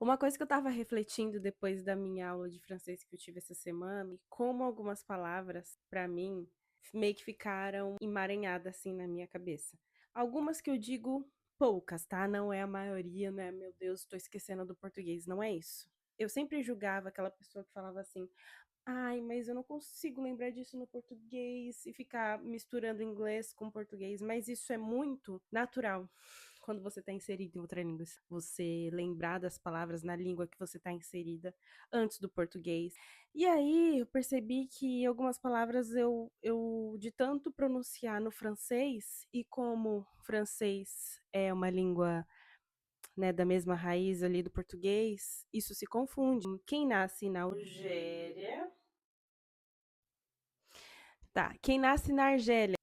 Uma coisa que eu estava refletindo depois da minha aula de francês que eu tive essa semana, como algumas palavras, pra mim, meio que ficaram emaranhadas assim na minha cabeça. Algumas que eu digo poucas, tá? Não é a maioria, né? Meu Deus, tô esquecendo do português. Não é isso. Eu sempre julgava aquela pessoa que falava assim: ai, mas eu não consigo lembrar disso no português e ficar misturando inglês com português, mas isso é muito natural quando você está inserido em outra língua. Você lembrar das palavras na língua que você está inserida antes do português. E aí eu percebi que algumas palavras eu de tanto pronunciar no francês, e como francês é uma língua, né, da mesma raiz ali do português, isso se confunde. Quem nasce na Algéria. Tá, quem nasce na Argélia.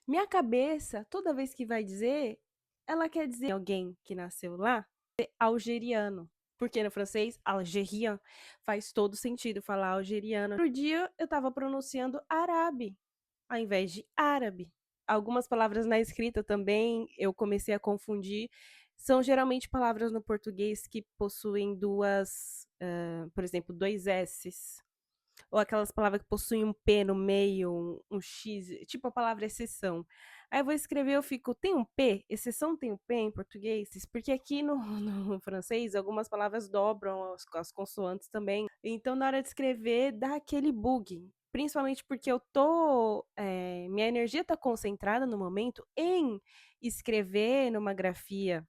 Minha cabeça, toda vez que vai dizer, ela quer dizer alguém que nasceu lá, é algeriano. Porque no francês, algérien, faz todo sentido falar algeriano. Outro dia eu tava pronunciando árabe, ao invés de árabe. Algumas palavras na escrita também eu comecei a confundir. São geralmente palavras no português que possuem duas, por exemplo, dois S's, ou aquelas palavras que possuem um P no meio, um X, tipo a palavra exceção. Aí eu vou escrever, eu fico, tem um P? Exceção tem um P em português? Porque aqui no, no francês, algumas palavras dobram as consoantes também. Então, na hora de escrever, dá aquele bug. Principalmente porque eu tô. Minha energia tá concentrada no momento em escrever numa grafia,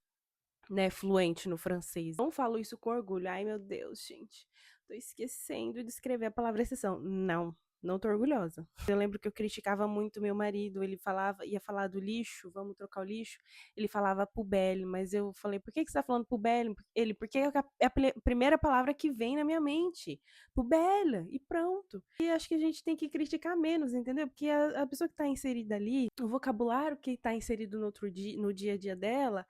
né, fluente no francês. Não falo isso com orgulho. Ai, meu Deus, gente, tô esquecendo de escrever a palavra exceção. Não, não tô orgulhosa. Eu lembro que eu criticava muito meu marido, ele falava, ia falar do lixo, vamos trocar o lixo, ele falava poubelle, mas eu falei, por que você tá falando poubelle? Ele, porque é a primeira palavra que vem na minha mente, poubelle, e pronto. E acho que a gente tem que criticar menos, entendeu? Porque a pessoa que tá inserida ali, o vocabulário que tá inserido no dia a dia dela,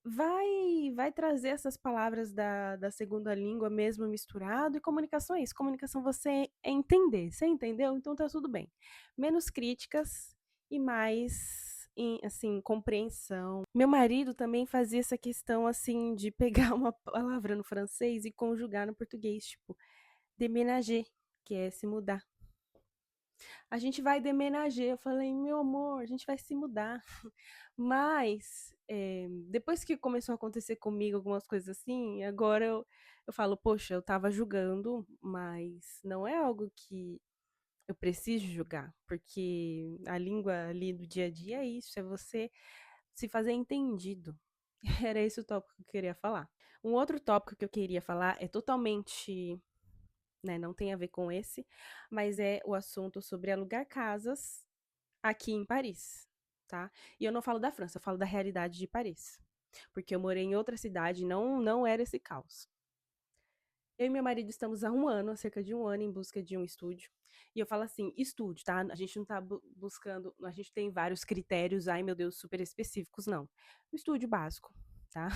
vai trazer essas palavras da segunda língua mesmo misturado, e comunicação é isso. Comunicação você é entender. Você entendeu? Então tá tudo bem. Menos críticas e mais, assim, compreensão. Meu marido também fazia essa questão, assim, de pegar uma palavra no francês e conjugar no português, tipo, déménager, que é se mudar. A gente vai déménager. Eu falei, meu amor, a gente vai se mudar. Mas, depois que começou a acontecer comigo algumas coisas assim, agora eu falo, poxa, eu tava julgando, mas não é algo que eu preciso julgar, porque a língua ali do dia a dia é isso, é você se fazer entendido. Era esse o tópico que eu queria falar. Um outro tópico que eu queria falar é totalmente, né, não tem a ver com esse, mas é o assunto sobre alugar casas aqui em Paris, tá? E eu não falo da França, eu falo da realidade de Paris. Porque eu morei em outra cidade e não era esse caos. Eu e meu marido estamos há um ano, há cerca de um ano, em busca de um estúdio. E eu falo assim, estúdio, tá? A gente não tá buscando, a gente tem vários critérios, ai meu Deus, super específicos, não. Um estúdio básico, tá?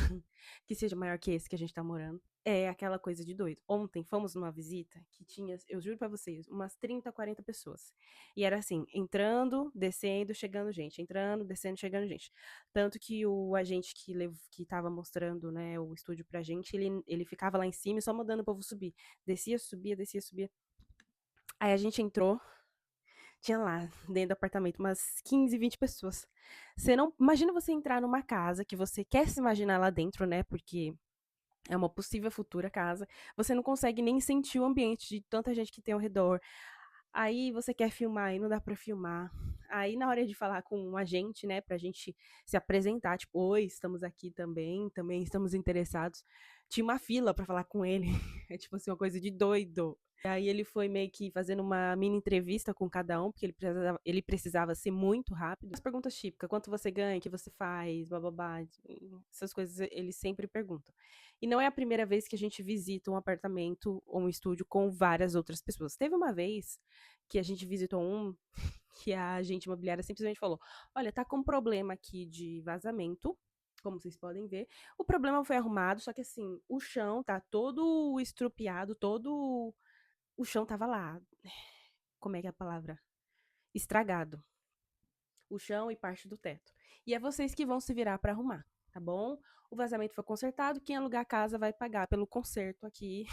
Que seja maior que esse que a gente tá morando. É aquela coisa de doido. Ontem fomos numa visita que tinha, eu juro pra vocês, umas 30, 40 pessoas. E era assim, entrando, descendo, chegando gente, entrando, descendo, chegando gente. Tanto que o agente que tava mostrando, né, o estúdio pra gente, ele ficava lá em cima e só mandando o povo subir. Descia, subia, descia, subia. Aí a gente entrou, tinha lá, dentro do apartamento, umas 15, 20 pessoas. Você não, imagina você entrar numa casa que você quer se imaginar lá dentro, né, porque é uma possível futura casa. Você não consegue nem sentir o ambiente de tanta gente que tem ao redor. Aí você quer filmar e não dá pra filmar. Aí na hora de falar com um agente, né, pra gente se apresentar, tipo, oi, estamos aqui também estamos interessados. Tinha uma fila pra falar com ele. É tipo assim, uma coisa de doido. Aí ele foi meio que fazendo uma mini entrevista com cada um, porque ele precisava ser muito rápido. As perguntas típicas, quanto você ganha, o que você faz, bababá, essas coisas ele sempre pergunta. E não é a primeira vez que a gente visita um apartamento ou um estúdio com várias outras pessoas. Teve uma vez que a gente visitou um que a agente imobiliária simplesmente falou: olha, tá com um problema aqui de vazamento, como vocês podem ver. O problema foi arrumado, só que assim, o chão tá todo estrupiado, todo. O chão tava lá. Como é que é a palavra? Estragado. O chão e parte do teto. E é vocês que vão se virar pra arrumar. tá bom? O vazamento foi consertado, quem alugar a casa vai pagar pelo conserto aqui.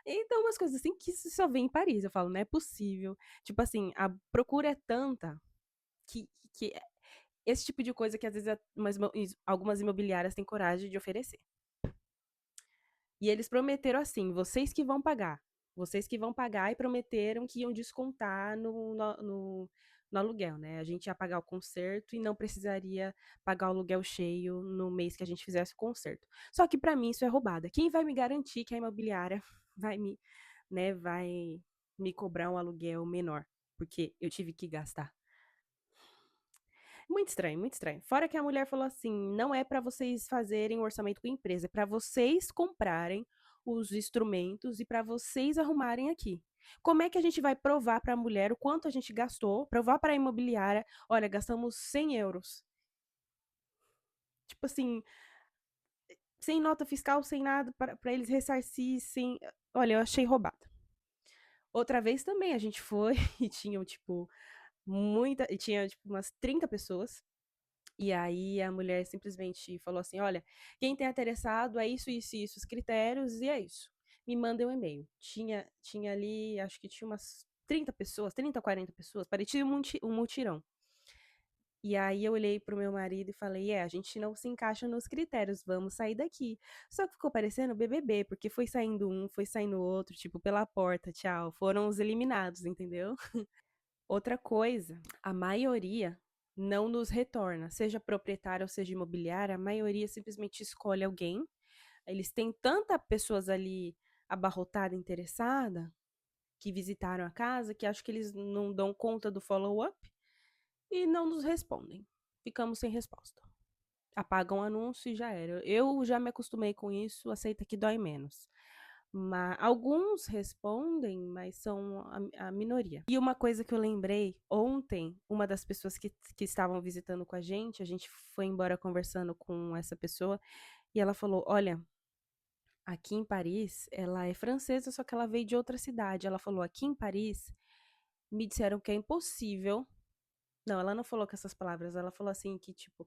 Então, umas coisas assim que só vem em Paris. Eu falo, não é possível. Tipo assim, a procura é tanta que, que esse tipo de coisa que às vezes algumas imobiliárias têm coragem de oferecer. E eles prometeram assim: vocês que vão pagar. Vocês que vão pagar e prometeram que iam descontar no aluguel, né? A gente ia pagar o conserto e não precisaria pagar o aluguel cheio no mês que a gente fizesse o conserto. Só que para mim isso é roubada. Quem vai me garantir que a imobiliária vai me cobrar um aluguel menor? Porque eu tive que gastar. Muito estranho, muito estranho. Fora que a mulher falou assim: não é para vocês fazerem o orçamento com a empresa, é para vocês comprarem os instrumentos e para vocês arrumarem aqui. Como é que a gente vai provar para a mulher o quanto a gente gastou? Provar para a imobiliária: olha, gastamos 100 euros. Tipo assim, sem nota fiscal, sem nada, para eles ressarcir, sem. Olha, eu achei roubada. Outra vez também a gente foi e tinham, tipo, e tinha, tipo, umas 30 pessoas. E aí a mulher simplesmente falou assim: olha, quem tem interessado é isso, isso e isso, os critérios, e é isso. Me manda um e-mail. Tinha ali, acho que tinha umas 30 pessoas, 30, 40 pessoas, parecia um mutirão. E aí eu olhei pro meu marido e falei: a gente não se encaixa nos critérios, vamos sair daqui. Só que ficou parecendo BBB, porque foi saindo um, foi saindo outro, tipo, pela porta, tchau. Foram os eliminados, entendeu? Outra coisa, a maioria não nos retorna, seja proprietária ou seja imobiliária, a maioria simplesmente escolhe alguém. Eles têm tanta pessoas ali abarrotada, interessada, que visitaram a casa, que acho que eles não dão conta do follow-up e não nos respondem. Ficamos sem resposta. Apagam o anúncio e já era. Eu já me acostumei com isso, aceita que dói menos. Mas alguns respondem, mas são a minoria. E uma coisa que eu lembrei, ontem, uma das pessoas que estavam visitando com a gente foi embora conversando com essa pessoa, e ela falou: olha, aqui em Paris, ela é francesa, só que ela veio de outra cidade. Ela falou: aqui em Paris, me disseram que é impossível. Não, ela não falou com essas palavras, ela falou assim que, tipo,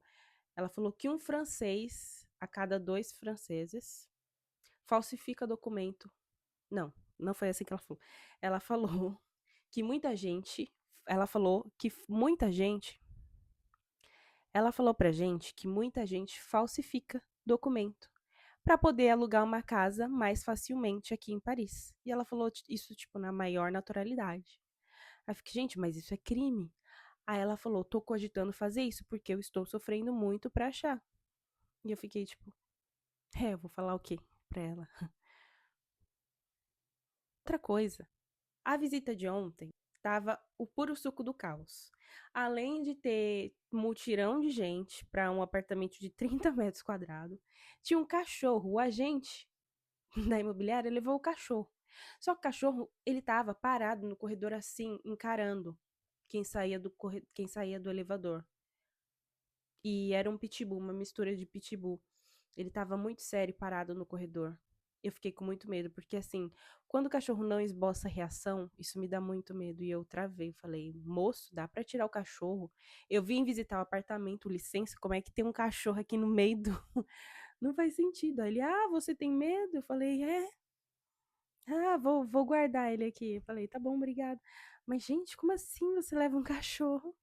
ela falou que um francês a cada dois franceses falsifica documento. Não, não foi assim que ela falou. Ela falou que muita gente. Ela falou que muita gente. Ela falou pra gente que muita gente falsifica documento para poder alugar uma casa mais facilmente aqui em Paris. E ela falou isso, tipo, na maior naturalidade. Aí eu fiquei, gente, mas isso é crime. Aí ela falou, tô cogitando fazer isso porque eu estou sofrendo muito pra achar. E eu fiquei, tipo, eu vou falar o quê pra ela? Outra coisa, a visita de ontem estava o puro suco do caos. Além de ter mutirão de gente para um apartamento de 30 metros quadrados, tinha um cachorro. O agente da imobiliária levou o cachorro. Só que o cachorro, ele estava parado no corredor assim, encarando quem saía do elevador. E era um pitbull, uma mistura de pitbull. Ele estava muito sério, parado no corredor. Eu fiquei com muito medo, porque assim, quando o cachorro não esboça reação, isso me dá muito medo. E eu travei, falei, moço, dá pra tirar o cachorro? Eu vim visitar o apartamento, licença, como é que tem um cachorro aqui no meio do. Não faz sentido. Aí ele, você tem medo? Eu falei, é. Vou guardar ele aqui. Eu falei, tá bom, obrigado. Mas, gente, como assim você leva um cachorro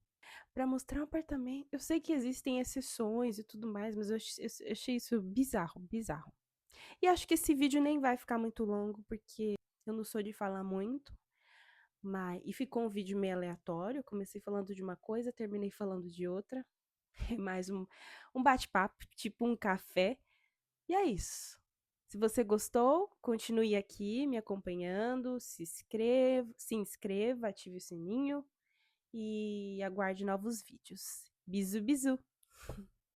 pra mostrar um apartamento? Eu sei que existem exceções e tudo mais, mas eu achei isso bizarro, bizarro. E acho que esse vídeo nem vai ficar muito longo, porque eu não sou de falar muito. E ficou um vídeo meio aleatório. Comecei falando de uma coisa, terminei falando de outra. É mais um bate-papo, tipo um café. E é isso. Se você gostou, continue aqui me acompanhando. Se inscreva, ative o sininho e aguarde novos vídeos. Bisu, bisu!